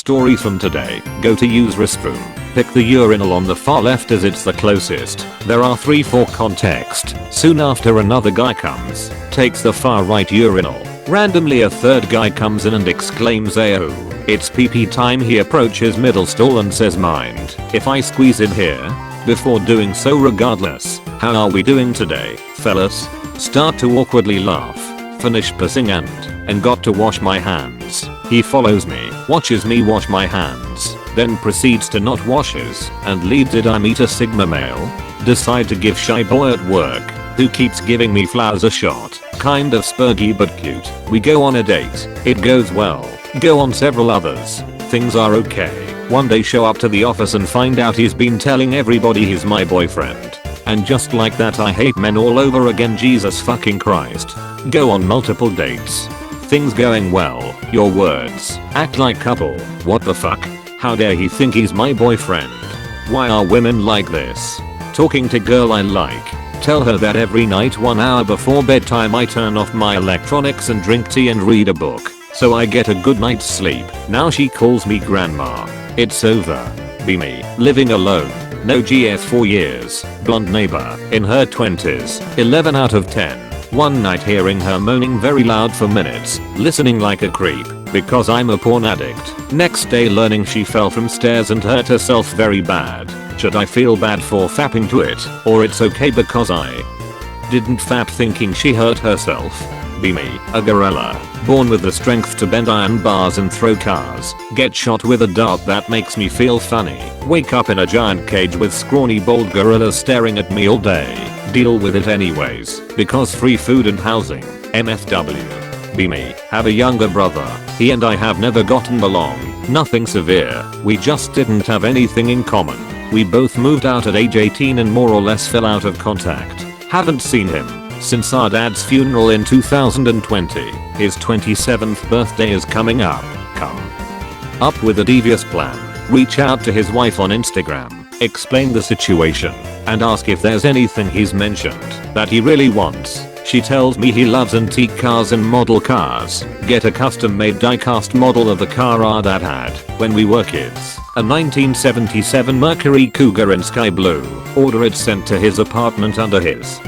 stories from today. Go to use restroom. Pick the urinal on the far left as it's the closest. There are 3 for context. Soon after another guy comes, takes the far right urinal. Randomly a third guy comes in and exclaims "Ayo, it's pee time." He approaches middle stall and says "Mind if I squeeze in here?" Before doing so, regardless, "How are we doing today, fellas?" Start to awkwardly laugh. Finish pissing and got to wash my hands. He follows me, watches me wash my hands, then proceeds to not wash his and leave. Did I meet a sigma male? Decide to give shy boy at work, who keeps giving me flowers, a shot. Kind of spurgy but cute. We go on a date. It goes well. Go on several others. Things are okay. One day show up to the office and find out he's been telling everybody he's my boyfriend. And just like that I hate men all over again. Jesus fucking Christ. Go on multiple dates. Things going well. Your words. Act like couple. What the fuck? How dare he think he's my boyfriend? Why are women like this? Talking to girl I like. Tell her that every night 1 hour before bedtime I turn off my electronics and drink tea and read a book, so I get a good night's sleep. Now she calls me grandma. It's over. Be me. Living alone. No GF 4 years. Blonde neighbor. In her 20s. 11 out of 10. One night hearing her moaning very loud for minutes. Listening like a creep. Because I'm a porn addict. Next day learning she fell from stairs and hurt herself very bad. Should I feel bad for fapping to it, or it's okay because I didn't fap thinking she hurt herself? Be me, a gorilla, born with the strength to bend iron bars and throw cars, get shot with a dart that makes me feel funny, wake up in a giant cage with scrawny bald gorillas staring at me all day, deal with it anyways, because free food and housing, MFW. Be me, have a younger brother, he and I have never gotten along, nothing severe, we just didn't have anything in common. We both moved out at age 18 and more or less fell out of contact. Haven't seen him since our dad's funeral in 2020. His 27th birthday is coming up. Come up with a devious plan. Reach out to his wife on Instagram, explain the situation, and ask if there's anything he's mentioned that he really wants. She tells me he loves antique cars and model cars. Get a custom made die-cast model of the car our dad had when we were kids. A 1977 Mercury Cougar in sky blue. Order it sent to his apartment under his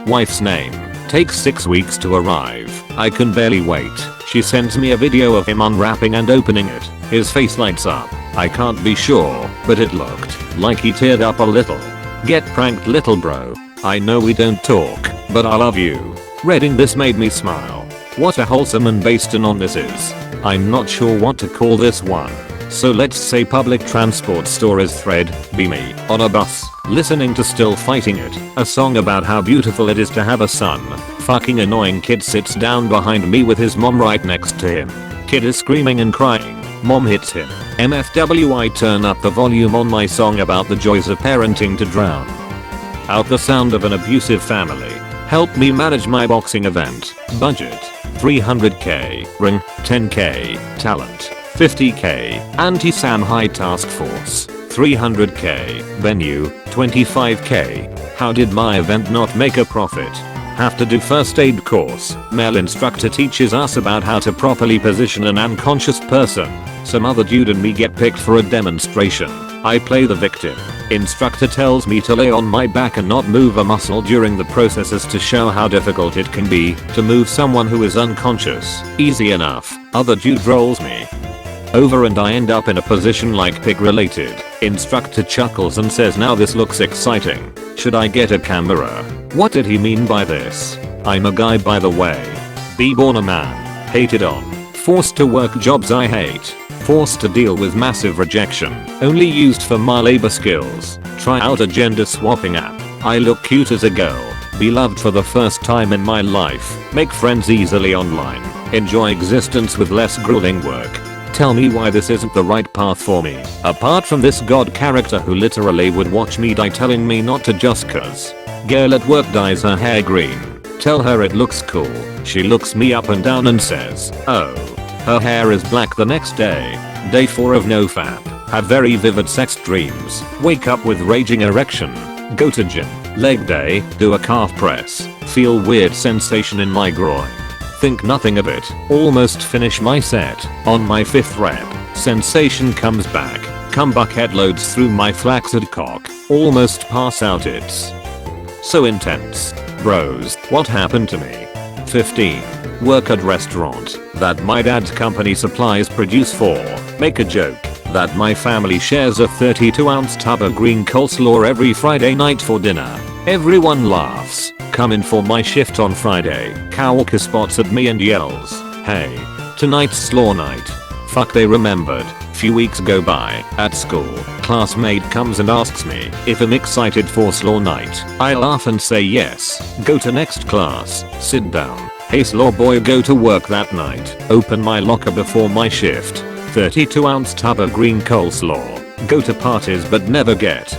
wife's name. Takes 6 weeks to arrive. I can barely wait. She sends me a video of him unwrapping and opening it. His face lights up. I can't be sure, but it looked like he teared up a little. Get pranked, little bro. I know we don't talk, but I love you. Reading this made me smile. What a wholesome and based Anon this is. I'm not sure what to call this one. So let's say public transport stories thread. Be me, on a bus, listening to Still Fighting It, a song about how beautiful it is to have a son. Fucking annoying kid sits down behind me with his mom right next to him. Kid is screaming and crying. Mom hits him. MFW, I turn up the volume on my song about the joys of parenting to drown out the sound of an abusive family. Help me manage my boxing event. Budget 300k. Ring 10k. Talent 50k. Anti-Sam High Task Force 300k. Venue 25k. How did my event not make a profit? Have to do first aid course. Male instructor teaches us about how to properly position an unconscious person. Some other dude and me get picked for a demonstration. I play the victim. Instructor tells me to lay on my back and not move a muscle during the processes to show how difficult it can be to move someone who is unconscious. Easy enough. Other dude rolls me over and I end up in a position like pig related. Instructor chuckles and says, now this looks exciting. Should I get a camera? What did he mean by this? I'm a guy, by the way. Be born a man. Hated on. Forced to work jobs I hate. Forced to deal with massive rejection. Only used for my labor skills. Try out a gender swapping app. I look cute as a girl. Be loved for the first time in my life. Make friends easily online. Enjoy existence with less grueling work. Tell me why this isn't the right path for me. Apart from this god character who literally would watch me die telling me not to just cause. Girl at work dyes her hair green. Tell her it looks cool. She looks me up and down and says, oh. Her hair is black the next day. Day 4 of no fap. Have very vivid sex dreams. Wake up with raging erection. Go to gym. Leg day. Do a calf press. Feel weird sensation in my groin. Think nothing of it. Almost finish my set. On my 5th rep. Sensation comes back. Cum bucket loads through my flaccid cock. Almost pass out. It's so intense. Bros, what happened to me? 15. Work at restaurant that my dad's company supplies produce for. Make a joke that my family shares a 32-ounce tub of green coleslaw every Friday night for dinner. Everyone laughs. Come in for my shift on Friday. Coworker spots at me and yells, "Hey, tonight's slaw night." Fuck, they remembered. Few weeks go by. At school, classmate comes and asks me if I'm excited for slaw night. I laugh and say yes. Go to next class. Sit down. Hey slaw boy, go to work that night. Open my locker before my shift. 32-ounce tub of green coleslaw. Go to parties but never get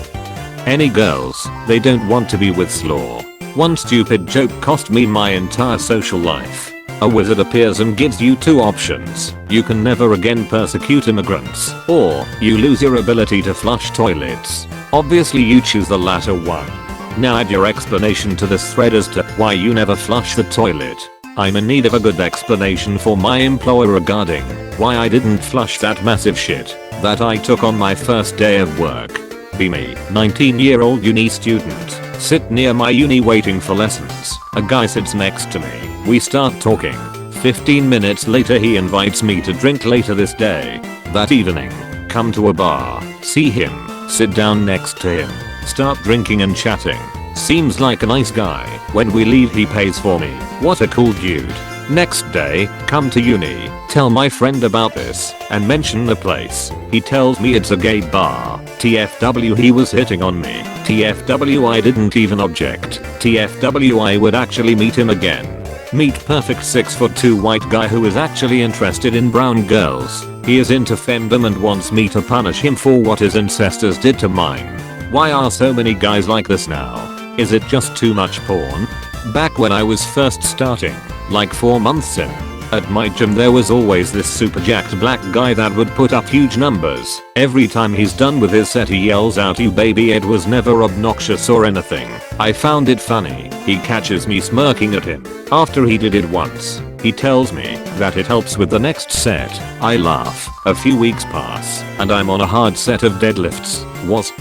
any girls. They don't want to be with slaw. One stupid joke cost me my entire social life. A wizard appears and gives you two options. You can never again persecute immigrants, or you lose your ability to flush toilets. Obviously you choose the latter one. Now add your explanation to this thread as to why you never flush the toilet. I'm in need of a good explanation for my employer regarding why I didn't flush that massive shit that I took on my first day of work. Be me, 19-year-old uni student. Sit near my uni waiting for lessons. A guy sits next to me. We start talking. 15 minutes later he invites me to drink later this day. That evening, come to a bar, see him, sit down next to him, start drinking and chatting. Seems like a nice guy. When we leave he pays for me. What a cool dude. Next day, come to uni, tell my friend about this, and mention the place. He tells me it's a gay bar. TFW, he was hitting on me. TFW, I didn't even object. TFW, I would actually meet him again. Meet perfect 6'2" white guy who is actually interested in brown girls. He is into femdom and wants me to punish him for what his ancestors did to mine. Why are so many guys like this now? Is it just too much porn? Back when I was first starting, like 4 months in, at my gym there was always this super jacked black guy that would put up huge numbers. Every time he's done with his set he yells out, "You baby." It was never obnoxious or anything. I found it funny. He catches me smirking at him. After he did it once, he tells me that it helps with the next set. I laugh. A few weeks pass, and I'm on a hard set of deadlifts. Was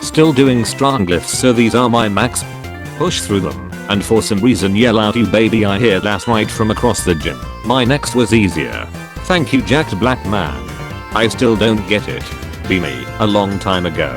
still doing strong lifts, so these are my max. Push through them, and for some reason yell out, "You baby." I hear that right from across the gym. My next was easier. Thank you, jacked black man. I still don't get it. Be me, a long time ago.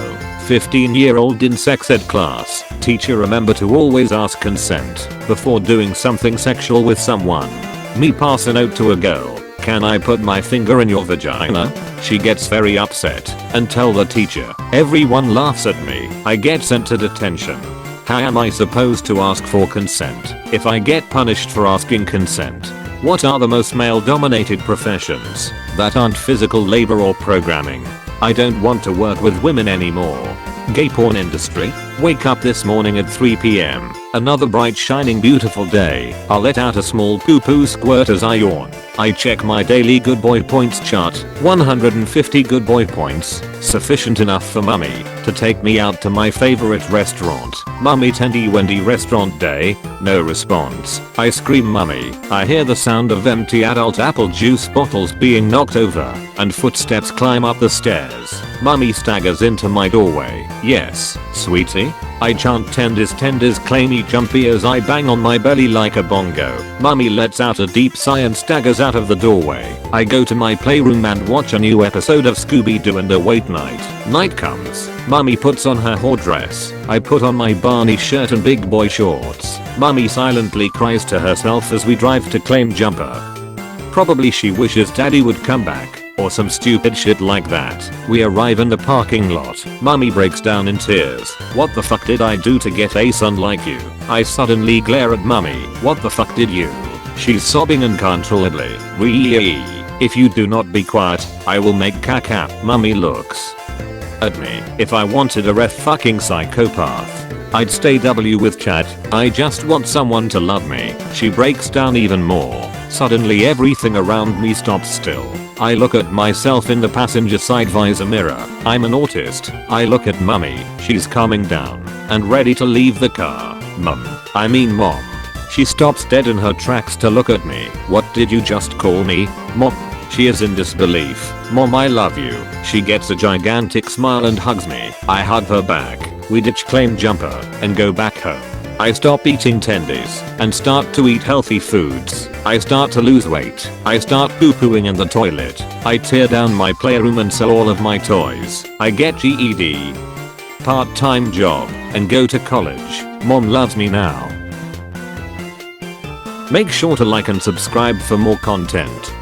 15-year-old in sex ed class. Teacher, remember to always ask consent before doing something sexual with someone. Me pass a note to a girl. "Can I put my finger in your vagina?" She gets very upset and tell the teacher. Everyone laughs at me. I get sent to detention. How am I supposed to ask for consent if I get punished for asking consent? What are the most male-dominated professions that aren't physical labor or programming? I don't want to work with women anymore. Gay porn industry? Wake up this morning at 3 p.m. Another bright, shining, beautiful day. I'll let out a small poo-poo squirt as I yawn. I check my daily good boy points chart. 150 good boy points. Sufficient enough for mummy to take me out to my favorite restaurant. Mummy, Tendy Wendy restaurant day. No response. I scream mummy. I hear the sound of empty adult apple juice bottles being knocked over and footsteps climb up the stairs. Mummy staggers into my doorway. "Yes, sweetie?" I chant, "Tenders, tenders," claimy jumpy as I bang on my belly like a bongo. Mummy lets out a deep sigh and staggers out of the doorway. I go to my playroom and watch a new episode of Scooby-Doo and await night. Night comes. Mummy puts on her whore dress. I put on my Barney shirt and big boy shorts. Mummy silently cries to herself as we drive to claim jumper. Probably she wishes daddy would come back, or some stupid shit like that. We arrive in the parking lot. Mummy breaks down in tears. "What the fuck did I do to get a son like you?" I suddenly glare at mummy. "What the fuck did you?" She's sobbing uncontrollably. "Wee. If you do not be quiet, I will make caca." Mummy looks at me. If I wanted a fucking psychopath, I'd stay W with Chad. I just want someone to love me. She breaks down even more. Suddenly everything around me stops still. I look at myself in the passenger side visor mirror. I'm an autist. I look at mummy. She's calming down and ready to leave the car. Mom. She stops dead in her tracks to look at me. "What did you just call me, Mom?" She is in disbelief. Mom, I love you. She gets a gigantic smile and hugs me. I hug her back. We ditch claim jumper and go back home. I stop eating tendies and start to eat healthy foods. I start to lose weight. I start poo-pooing in the toilet. I tear down my playroom and sell all of my toys. I get GED, part-time job, and go to college. Mom loves me now. Make sure to like and subscribe for more content.